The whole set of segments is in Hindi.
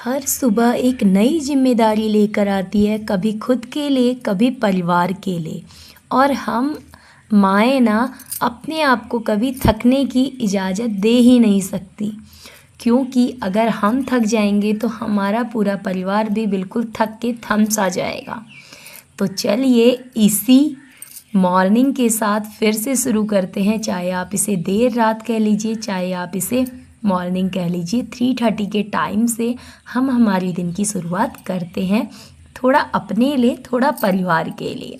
हर सुबह एक नई जिम्मेदारी लेकर आती है, कभी खुद के लिए कभी परिवार के लिए। और हम माएँ ना अपने आप को कभी थकने की इजाज़त दे ही नहीं सकती, क्योंकि अगर हम थक जाएंगे तो हमारा पूरा परिवार भी बिल्कुल थक के थम सा जाएगा। तो चलिए इसी मॉर्निंग के साथ फिर से शुरू करते हैं। चाहे आप इसे देर रात कह लीजिए, चाहे आप इसे मॉर्निंग कह लीजिए, 3:30 के टाइम से हम हमारी दिन की शुरुआत करते हैं, थोड़ा अपने लिए, थोड़ा परिवार के लिए।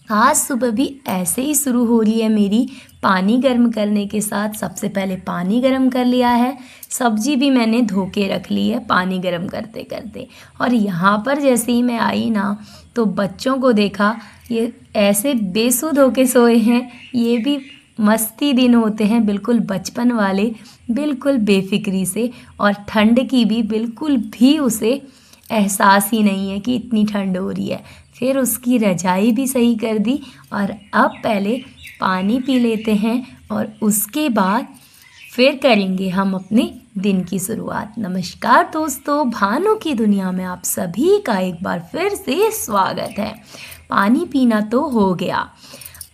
आज सुबह भी ऐसे ही शुरू हो रही है मेरी पानी गर्म करने के साथ। सबसे पहले पानी गर्म कर लिया है, सब्जी भी मैंने धो के रख ली है पानी गर्म करते करते। और यहाँ पर जैसे ही मैं आई ना, तो बच्चों को देखा, ये ऐसे बेसुध होके सोए हैं। ये भी मस्ती दिन होते हैं, बिल्कुल बचपन वाले, बिल्कुल बेफिक्री से। और ठंड की भी बिल्कुल भी उसे एहसास ही नहीं है कि इतनी ठंड हो रही है। फिर उसकी रजाई भी सही कर दी। और अब पहले पानी पी लेते हैं और उसके बाद फिर करेंगे हम अपने दिन की शुरुआत। नमस्कार दोस्तों, भानु की दुनिया में आप सभी का एक बार फिर से स्वागत है। पानी पीना तो हो गया।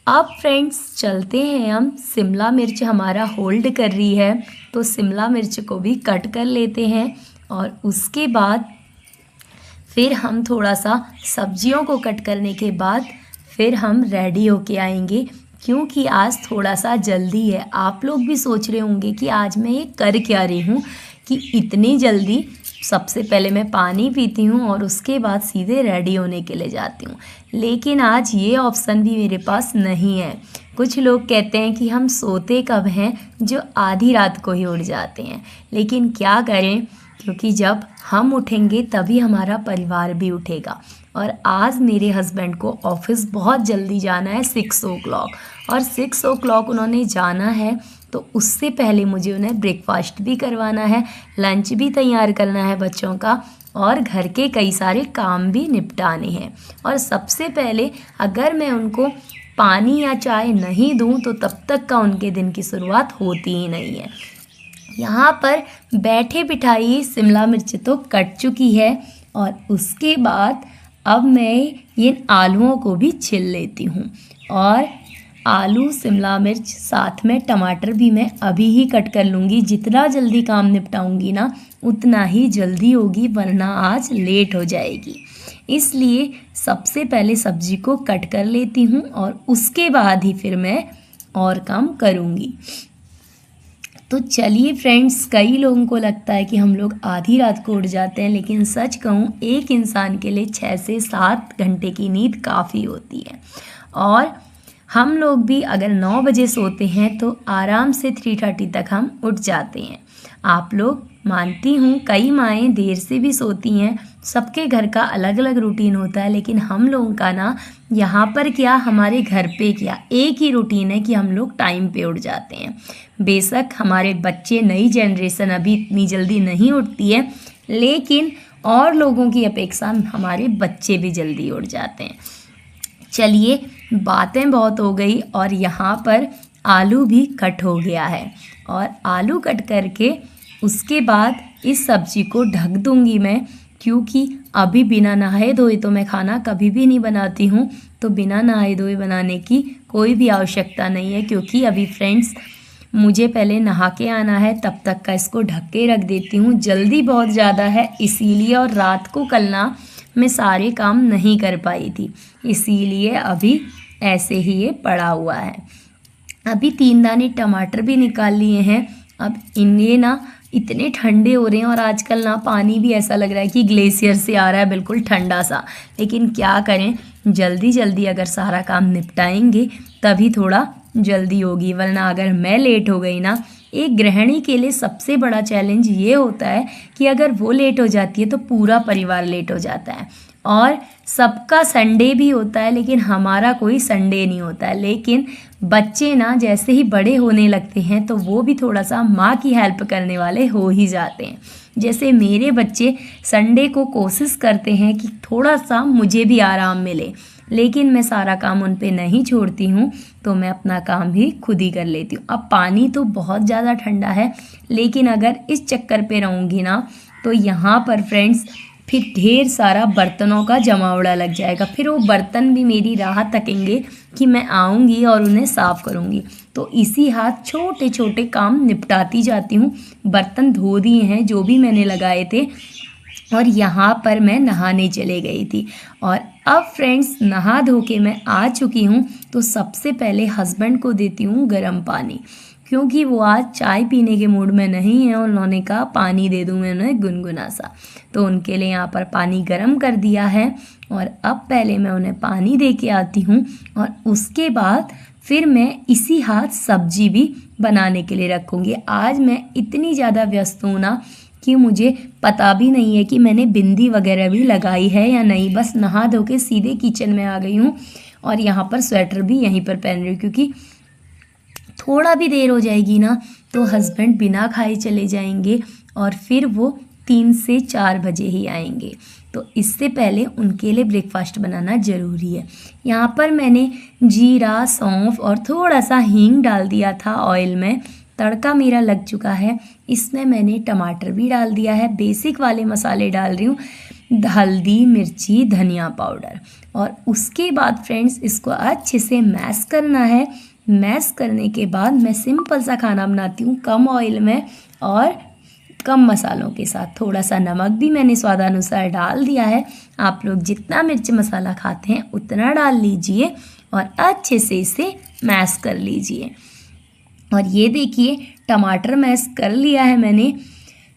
अब फ्रेंड्स चलते हैं हम। शिमला मिर्च हमारा होल्ड कर रही है, तो शिमला मिर्च को भी कट कर लेते हैं। और उसके बाद फिर हम थोड़ा सा सब्जियों को कट करने के बाद फिर हम रेडी होके आएंगे, क्योंकि आज थोड़ा सा जल्दी है। आप लोग भी सोच रहे होंगे कि आज मैं ये कर क्या रही हूँ कि इतनी जल्दी। सबसे पहले मैं पानी पीती हूँ और उसके बाद सीधे रेडी होने के लिए जाती हूँ, लेकिन आज ये ऑप्शन भी मेरे पास नहीं है। कुछ लोग कहते हैं कि हम सोते कब हैं, जो आधी रात को ही उठ जाते हैं। लेकिन क्या करें, क्योंकि जब हम उठेंगे तभी हमारा परिवार भी उठेगा। और आज मेरे हस्बैंड को ऑफिस बहुत जल्दी जाना है, 6 o'clock। और 6 o'clock उन्होंने जाना है, तो उससे पहले मुझे उन्हें ब्रेकफास्ट भी करवाना है, लंच भी तैयार करना है बच्चों का, और घर के कई सारे काम भी निपटाने हैं। और सबसे पहले अगर मैं उनको पानी या चाय नहीं दूं तो तब तक का उनके दिन की शुरुआत होती ही नहीं है। यहाँ पर बैठे बिठाई शिमला मिर्च तो कट चुकी है, और उसके बाद अब मैं इन आलूओं को भी छिल लेती हूँ। और आलू, शिमला मिर्च, साथ में टमाटर भी मैं अभी ही कट कर लूँगी। जितना जल्दी काम निपटाऊँगी ना, उतना ही जल्दी होगी, वरना आज लेट हो जाएगी। इसलिए सबसे पहले सब्जी को कट कर लेती हूँ और उसके बाद ही फिर मैं और काम करूँगी। तो चलिए फ्रेंड्स, कई लोगों को लगता है कि हम लोग आधी रात को उठ जाते हैं, लेकिन सच कहूँ एक इंसान के लिए 6 से 7 घंटे की नींद काफ़ी होती है। और हम लोग भी अगर 9 बजे सोते हैं तो आराम से 3:30 तक हम उठ जाते हैं। आप लोग, मानती हूँ कई माएँ देर से भी सोती हैं, सबके घर का अलग अलग रूटीन होता है, लेकिन हम लोगों का ना, यहाँ पर क्या, हमारे घर पे क्या, एक ही रूटीन है कि हम लोग टाइम पे उठ जाते हैं। बेशक हमारे बच्चे, नई जनरेशन अभी इतनी जल्दी नहीं उठती है, लेकिन और लोगों की अपेक्षा हमारे बच्चे भी जल्दी उठ जाते हैं। चलिए, बातें बहुत हो गई और यहाँ पर आलू भी कट हो गया है। और आलू कट करके उसके बाद इस सब्जी को ढक दूंगी मैं, क्योंकि अभी बिना नहाए धोए तो मैं खाना कभी भी नहीं बनाती हूँ। तो बिना नहाए धोए बनाने की कोई भी आवश्यकता नहीं है, क्योंकि अभी फ्रेंड्स मुझे पहले नहा के आना है, तब तक का इसको ढक के रख देती हूँ। जल्दी बहुत ज़्यादा है इसीलिए, और रात को कल ना मैं सारे काम नहीं कर पाई थी, इसीलिए अभी ऐसे ही ये पड़ा हुआ है। अभी 3 दाने टमाटर भी निकाल लिए हैं। अब इन्हें ना, इतने ठंडे हो रहे हैं और आजकल ना पानी भी ऐसा लग रहा है कि ग्लेशियर से आ रहा है, बिल्कुल ठंडा सा। लेकिन क्या करें, जल्दी जल्दी अगर सारा काम निपटाएंगे तभी थोड़ा जल्दी होगी, वरना अगर मैं लेट हो गई ना, एक गृहिणी के लिए सबसे बड़ा चैलेंज ये होता है कि अगर वो लेट हो जाती है तो पूरा परिवार लेट हो जाता है। और सबका संडे भी होता है, लेकिन हमारा कोई संडे नहीं होता है। लेकिन बच्चे ना जैसे ही बड़े होने लगते हैं तो वो भी थोड़ा सा माँ की हेल्प करने वाले हो ही जाते हैं। जैसे मेरे बच्चे संडे को कोशिश करते हैं कि थोड़ा सा मुझे भी आराम मिले, लेकिन मैं सारा काम उन पे नहीं छोड़ती हूँ, तो मैं अपना काम भी खुद ही कर लेती हूँ। अब पानी तो बहुत ज़्यादा ठंडा है, लेकिन अगर इस चक्कर पे रहूँगी ना तो यहाँ पर फ्रेंड्स फिर ढेर सारा बर्तनों का जमावड़ा लग जाएगा। फिर वो बर्तन भी मेरी राह तकेंगे कि मैं आऊँगी और उन्हें साफ़ करूँगी। तो इसी हाथ छोटे छोटे काम निपटाती जाती हूँ। बर्तन धो दिए हैं जो भी मैंने लगाए थे, और यहाँ पर मैं नहाने चले गई थी। और अब फ्रेंड्स नहा धो के मैं आ चुकी हूँ, तो सबसे पहले हस्बैंड को देती हूँ गर्म पानी, क्योंकि वो आज चाय पीने के मूड में नहीं है और उन्होंने कहा पानी दे दूँ मैं उन्हें गुनगुना सा। तो उनके लिए यहाँ पर पानी गर्म कर दिया है, और अब पहले मैं उन्हें पानी दे के आती हूँ, और उसके बाद फिर मैं इसी हाथ सब्जी भी बनाने के लिए रखूँगी। आज मैं इतनी ज़्यादा व्यस्त हूँ ना कि मुझे पता भी नहीं है कि मैंने बिंदी वगैरह भी लगाई है या नहीं। बस नहा धो के सीधे किचन में आ गई हूँ, और यहाँ पर स्वेटर भी यहीं पर पहन रही हूँ, क्योंकि थोड़ा भी देर हो जाएगी ना तो हस्बैंड बिना खाए चले जाएंगे, और फिर वो 3 से 4 बजे ही आएंगे। तो इससे पहले उनके लिए ब्रेकफास्ट बनाना ज़रूरी है। यहाँ पर मैंने जीरा, सौंफ और थोड़ा सा हींग डाल दिया था ऑयल में। तड़का मेरा लग चुका है। इसमें मैंने टमाटर भी डाल दिया है। बेसिक वाले मसाले डाल रही हूँ, हल्दी, मिर्ची, धनिया पाउडर। और उसके बाद फ्रेंड्स इसको अच्छे से मैश करना है। मैश करने के बाद मैं सिंपल सा खाना बनाती हूँ, कम ऑयल में और कम मसालों के साथ। थोड़ा सा नमक भी मैंने स्वादानुसार डाल दिया है। आप लोग जितना मिर्च मसाला खाते हैं उतना डाल लीजिए, और अच्छे से इसे मैश कर लीजिए। और ये देखिए टमाटर मैश कर लिया है मैंने।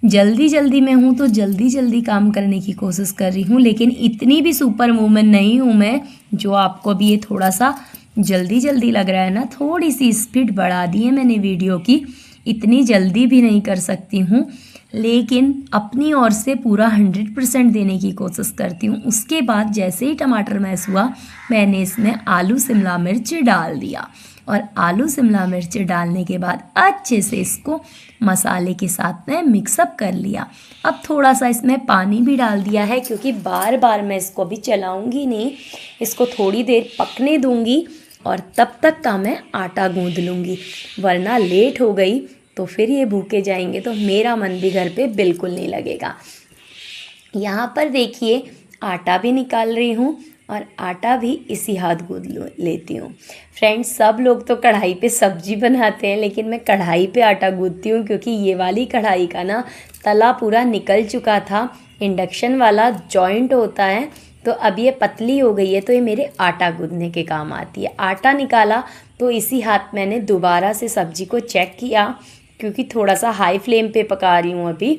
जल्दी में हूँ तो जल्दी काम करने की कोशिश कर रही हूँ, लेकिन इतनी भी सुपर वूमन नहीं हूँ मैं जो आपको भी ये थोड़ा सा जल्दी लग रहा है ना। थोड़ी सी स्पीड बढ़ा दी है मैंने वीडियो की, इतनी जल्दी भी नहीं कर सकती हूँ, लेकिन अपनी ओर से पूरा 100% देने की कोशिश करती हूँ। उसके बाद जैसे ही टमाटर मैश हुआ, मैंने इसमें आलू शिमला मिर्च डाल दिया, और आलू शिमला मिर्च डालने के बाद अच्छे से इसको मसाले के साथ में मिक्सअप कर लिया। अब थोड़ा सा इसमें पानी भी डाल दिया है, क्योंकि बार बार मैं इसको भी चलाऊंगी नहीं, इसको थोड़ी देर पकने दूंगी, और तब तक का मैं आटा गूंद लूँगी, वरना लेट हो गई तो फिर ये भूखे जाएंगे तो मेरा मन भी घर पे बिल्कुल नहीं लगेगा। यहाँ पर देखिए आटा भी निकाल रही हूँ, और आटा भी इसी हाथ गूंद लेती हूँ। फ्रेंड्स सब लोग तो कढ़ाई पे सब्जी बनाते हैं, लेकिन मैं कढ़ाई पे आटा गूंदती हूँ, क्योंकि ये वाली कढ़ाई का ना तला पूरा निकल चुका था। इंडक्शन वाला जॉइंट होता है, तो अब ये पतली हो गई है, तो ये मेरे आटा गूंदने के काम आती है। आटा निकाला तो इसी हाथ मैंने दोबारा से सब्जी को चेक किया, क्योंकि थोड़ा सा हाई फ्लेम पे पका रही हूँ अभी।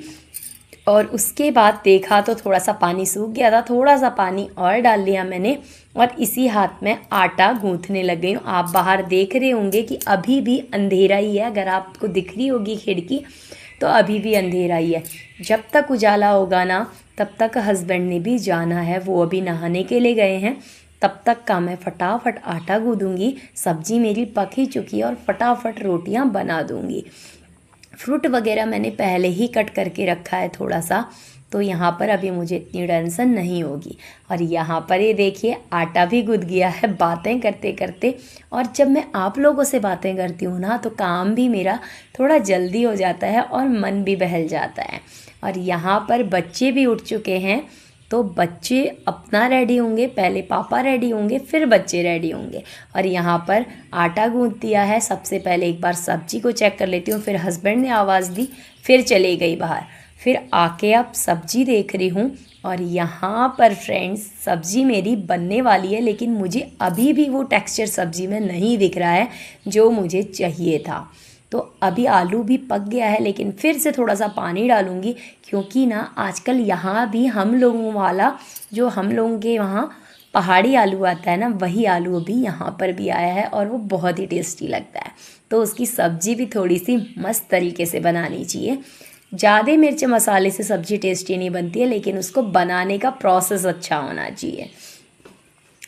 और उसके बाद देखा तो थोड़ा सा पानी सूख गया था, थोड़ा सा पानी और डाल लिया मैंने, और इसी हाथ में आटा गूंथने लग गई हूँ। आप बाहर देख रहे होंगे कि अभी भी अंधेरा ही है, अगर आपको दिख रही होगी खिड़की तो अभी भी अंधेरा ही है। जब तक उजाला होगा ना तब तक हस्बैंड ने भी जाना है, वो अभी नहाने के लिए गए हैं। तब तक का मैं फटाफट आटा गूंदूंगी, सब्जी मेरी पक ही चुकी है, और फटाफट रोटियां बना दूंगी। फ्रूट वगैरह मैंने पहले ही कट करके रखा है थोड़ा सा, तो यहाँ पर अभी मुझे इतनी टेंशन नहीं होगी। और यहाँ पर ये देखिए आटा भी गूंद गया है बातें करते करते। और जब मैं आप लोगों से बातें करती हूँ ना तो काम भी मेरा थोड़ा जल्दी हो जाता है और मन भी बहल जाता है। और यहाँ पर बच्चे भी उठ चुके हैं, तो बच्चे अपना रेडी होंगे, पहले पापा रेडी होंगे फिर बच्चे रेडी होंगे। और यहाँ पर आटा गूंद दिया है। सबसे पहले एक बार सब्जी को चेक कर लेती हूँ, फिर हस्बैंड ने आवाज़ दी, फिर चली गई बाहर, फिर आके अब सब्जी देख रही हूँ। और यहाँ पर फ्रेंड्स सब्जी मेरी बनने वाली है, लेकिन मुझे अभी भी वो टेक्सचर सब्जी में नहीं दिख रहा है जो मुझे चाहिए था। तो अभी आलू भी पक गया है, लेकिन फिर से थोड़ा सा पानी डालूंगी, क्योंकि ना आजकल यहाँ भी हम लोगों वाला जो हम लोगों के वहाँ पहाड़ी आलू आता है ना, वही आलू अभी यहाँ पर भी आया है, और वो बहुत ही टेस्टी लगता है। तो उसकी सब्ज़ी भी थोड़ी सी मस्त तरीके से बनानी चाहिए। ज़्यादा मिर्च मसाले से सब्ज़ी टेस्टी नहीं बनती है, लेकिन उसको बनाने का प्रोसेस अच्छा होना चाहिए।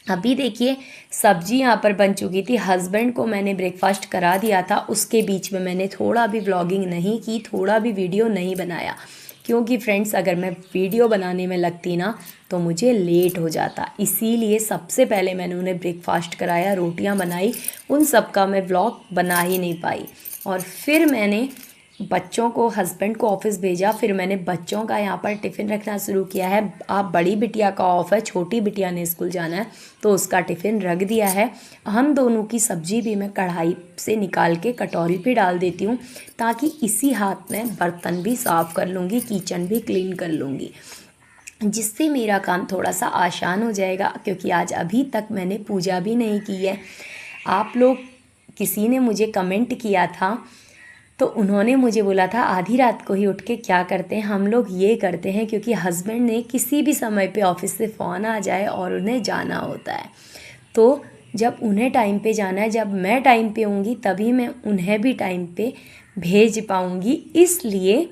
अभी देखिए सब्जी यहाँ पर बन चुकी थी। हस्बैंड को मैंने ब्रेकफास्ट करा दिया था, उसके बीच में मैंने थोड़ा भी व्लॉगिंग नहीं की, थोड़ा भी वीडियो नहीं बनाया, क्योंकि फ्रेंड्स अगर मैं वीडियो बनाने में लगती ना तो मुझे लेट हो जाता। इसीलिए सबसे पहले मैंने उन्हें ब्रेकफास्ट कराया, रोटियां बनाई, उन सब का मैं व्लॉग बना ही नहीं पाई। और फिर मैंने बच्चों को, हस्बैंड को ऑफिस भेजा, फिर मैंने बच्चों का यहाँ पर टिफ़िन रखना शुरू किया है। आप बड़ी बिटिया का ऑफ है, छोटी बिटिया ने स्कूल जाना है तो उसका टिफ़िन रख दिया है। हम दोनों की सब्जी भी मैं कढ़ाई से निकाल के कटोरी पे डाल देती हूँ, ताकि इसी हाथ में बर्तन भी साफ़ कर लूँगी, किचन भी क्लीन कर लूँगी, जिससे मेरा काम थोड़ा सा आसान हो जाएगा। क्योंकि आज अभी तक मैंने पूजा भी नहीं की है। आप लोग, किसी ने मुझे कमेंट किया था तो उन्होंने मुझे बोला था आधी रात को ही उठ के क्या करते हैं। हम लोग ये करते हैं क्योंकि हस्बैंड ने किसी भी समय पे ऑफिस से फ़ोन आ जाए और उन्हें जाना होता है, तो जब उन्हें टाइम पे जाना है, जब मैं टाइम पे होंगी तभी मैं उन्हें भी टाइम पे भेज पाऊँगी, इसलिए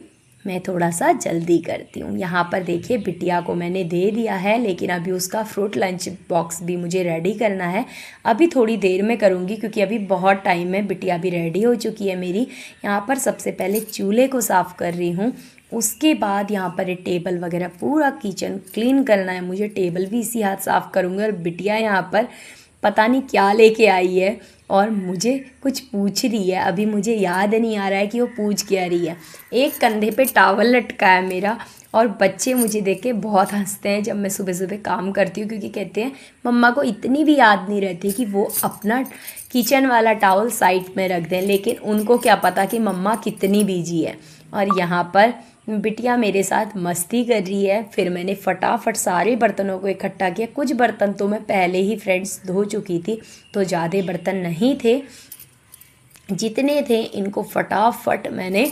मैं थोड़ा सा जल्दी करती हूँ। यहाँ पर देखिए बिटिया को मैंने दे दिया है, लेकिन अभी उसका फ्रूट लंच बॉक्स भी मुझे रेडी करना है। अभी थोड़ी देर में करूँगी क्योंकि अभी बहुत टाइम है। बिटिया भी रेडी हो चुकी है मेरी। यहाँ पर सबसे पहले चूल्हे को साफ़ कर रही हूँ, उसके बाद यहाँ पर टेबल वगैरह पूरा किचन क्लीन करना है मुझे। टेबल भी इसी हाथ साफ़ करूँगी। और बिटिया यहाँ पर पता नहीं क्या लेके आई है और मुझे कुछ पूछ रही है। अभी मुझे याद नहीं आ रहा है कि वो पूछ क्या रही है। एक कंधे पे टॉवल लटका है मेरा, और बच्चे मुझे देख के बहुत हंसते हैं जब मैं सुबह सुबह काम करती हूँ, क्योंकि कहते हैं मम्मा को इतनी भी याद नहीं रहती कि वो अपना किचन वाला टॉवल साइड में रख दें, लेकिन उनको क्या पता कि मम्मा कितनी बिजी है। और यहाँ पर बिटिया मेरे साथ मस्ती कर रही है। फिर मैंने फटाफट सारे बर्तनों को इकट्ठा किया। कुछ बर्तन तो मैं पहले ही फ्रेंड्स धो चुकी थी, तो ज़्यादा बर्तन नहीं थे, जितने थे इनको फटाफट मैंने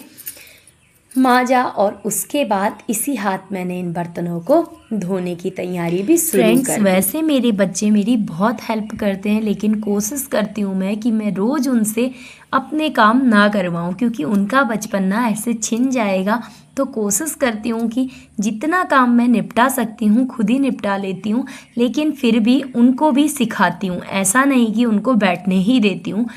मांजा, और उसके बाद इसी हाथ मैंने इन बर्तनों को धोने की तैयारी भी शुरू कर दी। फ्रेंड्स, वैसे मेरे बच्चे मेरी बहुत हेल्प करते हैं, लेकिन कोशिश करती हूँ मैं कि मैं रोज़ उनसे अपने काम ना करवाऊँ, क्योंकि उनका बचपन ना ऐसे छिन जाएगा। तो कोशिश करती हूँ कि जितना काम मैं निपटा सकती हूँ खुद ही निपटा लेती हूँ, लेकिन फिर भी उनको भी सिखाती हूँ। ऐसा नहीं कि उनको बैठने ही देती हूँ।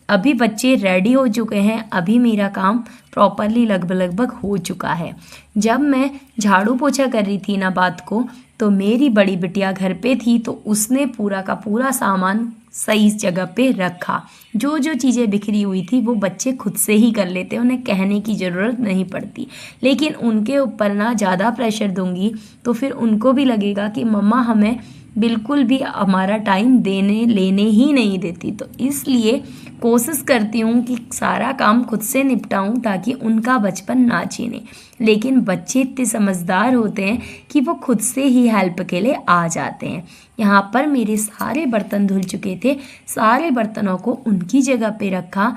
अभी बच्चे रेडी हो चुके हैं, अभी मेरा काम प्रॉपरली लगभग हो चुका है। जब मैं झाड़ू पोछा कर रही थी ना बात को, तो मेरी बड़ी बिटिया घर पे थी, तो उसने पूरा का पूरा सामान सही जगह पे रखा। जो जो चीज़ें बिखरी हुई थी वो बच्चे खुद से ही कर लेते हैं, उन्हें कहने की ज़रूरत नहीं पड़ती। लेकिन उनके ऊपर ना ज़्यादा प्रेशर दूंगी तो फिर उनको भी लगेगा कि मम्मा हमें बिल्कुल भी हमारा टाइम देने लेने ही नहीं देती। तो इसलिए कोशिश करती हूँ कि सारा काम खुद से निपटाऊँ, ताकि उनका बचपन ना छीने। लेकिन बच्चे इतने समझदार होते हैं कि वो खुद से ही हेल्प के लिए आ जाते हैं। यहाँ पर मेरे सारे बर्तन धुल चुके थे, सारे बर्तनों को उनकी जगह पे रखा,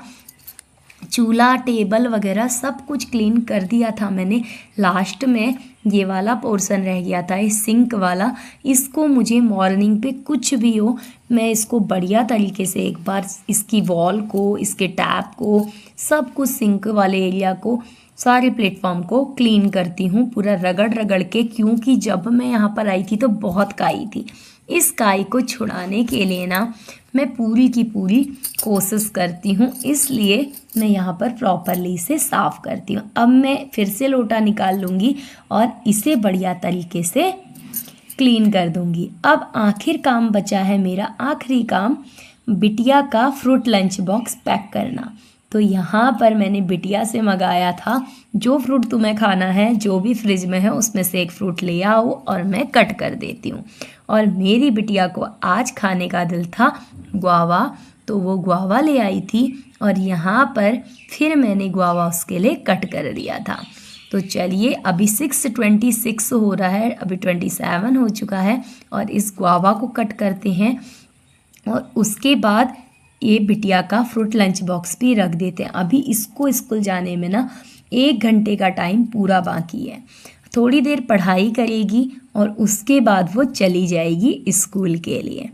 चूल्हा टेबल वगैरह सब कुछ क्लीन कर दिया था मैंने। लास्ट में ये वाला पोर्शन रह गया था, इस सिंक वाला। इसको मुझे मॉर्निंग पे कुछ भी हो, मैं इसको बढ़िया तरीके से एक बार इसकी वॉल को, इसके टैप को, सब कुछ सिंक वाले एरिया को, सारे प्लेटफॉर्म को क्लीन करती हूँ पूरा रगड़ रगड़ के, क्योंकि जब मैं यहाँ पर आई थी तो बहुत काई थी। इस काई को छुड़ाने के लिए ना मैं पूरी की पूरी कोशिश करती हूँ, इसलिए मैं यहाँ पर प्रॉपरली इसे साफ़ करती हूँ। अब मैं फिर से लोटा निकाल लूँगी और इसे बढ़िया तरीके से क्लीन कर दूँगी। अब आखिर काम बचा है मेरा, आखिरी काम बिटिया का फ्रूट लंच बॉक्स पैक करना। तो यहाँ पर मैंने बिटिया से मंगाया था, जो फ्रूट तुम्हें खाना है, जो भी फ्रिज में है उसमें से एक फ्रूट ले आओ और मैं कट कर देती हूँ। और मेरी बिटिया को आज खाने का दिल था गुआवा, तो वो गुआवा ले आई थी, और यहाँ पर फिर मैंने गुआवा उसके लिए कट कर दिया था। तो चलिए, अभी 6:26 हो रहा है, अभी 27 हो चुका है, और इस गुआवा को कट करते हैं और उसके बाद ये बिटिया का फ्रूट लंच बॉक्स भी रख देते हैं। अभी इसको स्कूल जाने में ना 1 घंटे का टाइम पूरा बाकी है। थोड़ी देर पढ़ाई करेगी और उसके बाद वो चली जाएगी स्कूल के लिए।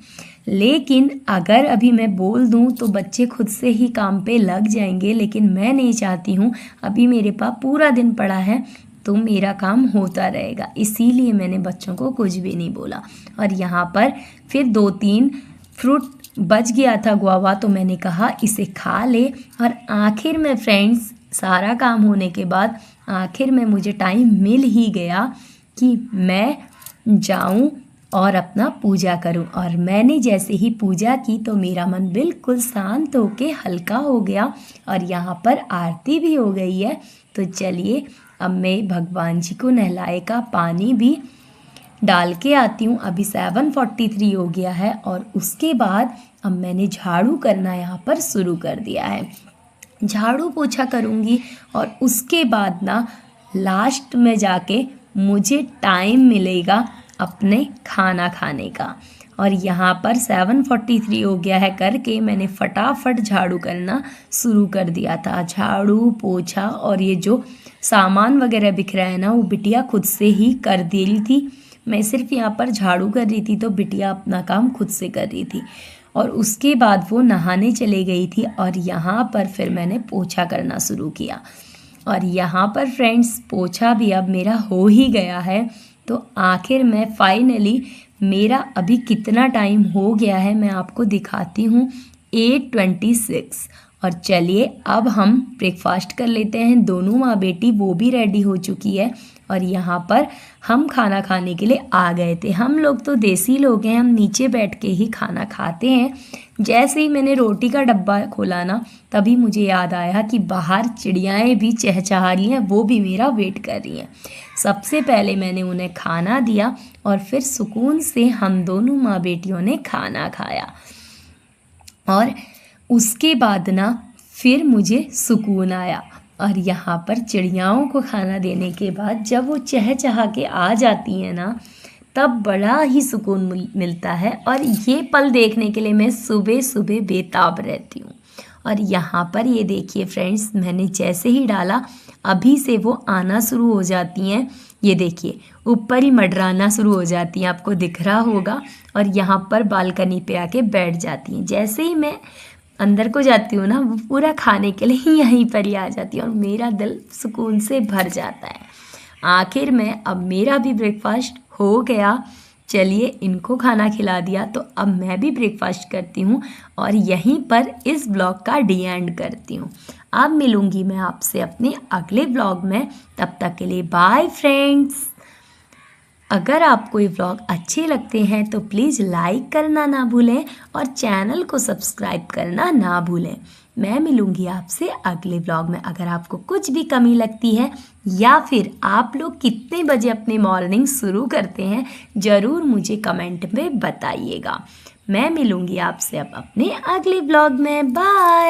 लेकिन अगर अभी मैं बोल दूं तो बच्चे खुद से ही काम पे लग जाएंगे, लेकिन मैं नहीं चाहती हूँ। अभी मेरे पास पूरा दिन पड़ा है तो मेरा काम होता रहेगा, इसीलिए मैंने बच्चों को कुछ भी नहीं बोला। और यहाँ पर फिर 2-3 फ्रूट बच गया था गुआवा, तो मैंने कहा इसे खा ले। और आखिर में फ्रेंड्स, सारा काम होने के बाद आखिर में मुझे टाइम मिल ही गया कि मैं जाऊं और अपना पूजा करूं। और मैंने जैसे ही पूजा की तो मेरा मन बिल्कुल शांत होके हल्का हो गया और यहाँ पर आरती भी हो गई है। तो चलिए अब मैं भगवान जी को नहलाए का पानी भी डाल के आती हूँ। अभी 7:43 हो गया है और उसके बाद अब मैंने झाड़ू करना यहाँ पर शुरू कर दिया है। झाड़ू पोछा करूँगी और उसके बाद ना लास्ट में जाके मुझे टाइम मिलेगा अपने खाना खाने का। और यहाँ पर 7:43 हो गया है करके मैंने फटाफट झाड़ू करना शुरू कर दिया था। झाड़ू पोछा और ये जो सामान वगैरह बिखरा है ना वो बिटिया खुद से ही कर दे रही थी। मैं सिर्फ यहाँ पर झाड़ू कर रही थी तो बिटिया अपना काम खुद से कर रही थी। और उसके बाद वो नहाने चले गई थी और यहाँ पर फिर मैंने पोछा करना शुरू किया। और यहाँ पर फ्रेंड्स पोछा भी अब मेरा हो ही गया है। तो आखिर में फाइनली मेरा अभी कितना टाइम हो गया है मैं आपको दिखाती हूँ, 8:26। और चलिए अब हम ब्रेकफास्ट कर लेते हैं। दोनों माँ बेटी वो भी रेडी हो चुकी है और यहाँ पर हम खाना खाने के लिए आ गए थे। हम लोग तो देसी लोग हैं, हम नीचे बैठ के ही खाना खाते हैं। जैसे ही मैंने रोटी का डब्बा खोला ना तभी मुझे याद आया कि बाहर चिड़ियाएँ भी चहचहा रही हैं, वो भी मेरा वेट कर रही हैं। सबसे पहले मैंने उन्हें खाना दिया और फिर सुकून से हम दोनों माँ बेटियों ने खाना खाया। और उसके बाद ना फिर मुझे सुकून आया। और यहाँ पर चिड़ियाओं को खाना देने के बाद जब वो चहचहा के आ जाती हैं ना तब बड़ा ही सुकून मिलता है। और ये पल देखने के लिए मैं सुबह सुबह बेताब रहती हूँ। और यहाँ पर ये देखिए फ्रेंड्स, मैंने जैसे ही डाला अभी से वो आना शुरू हो जाती हैं। ये देखिए ऊपर ही मंडराना शुरू हो जाती हैं, आपको दिख रहा होगा। और यहाँ पर बालकनी पे आके बैठ जाती हैं। जैसे ही मैं अंदर को जाती हूँ ना वो पूरा खाने के लिए ही यहीं पर ही आ जाती है और मेरा दिल सुकून से भर जाता है। आखिर में अब मेरा भी ब्रेकफास्ट हो गया। चलिए इनको खाना खिला दिया तो अब मैं भी ब्रेकफास्ट करती हूँ और यहीं पर इस ब्लॉग का डी एंड करती हूँ। अब मिलूँगी मैं आपसे अपने अगले ब्लॉग में, तब तक के लिए बाय फ्रेंड्स। अगर आपको ये व्लॉग अच्छे लगते हैं तो प्लीज़ लाइक करना ना भूलें और चैनल को सब्सक्राइब करना ना भूलें। मैं मिलूँगी आपसे अगले व्लॉग में। अगर आपको कुछ भी कमी लगती है या फिर आप लोग कितने बजे अपने मॉर्निंग शुरू करते हैं ज़रूर मुझे कमेंट में बताइएगा। मैं मिलूँगी आपसे अब अपने अगले व्लॉग में। बाय।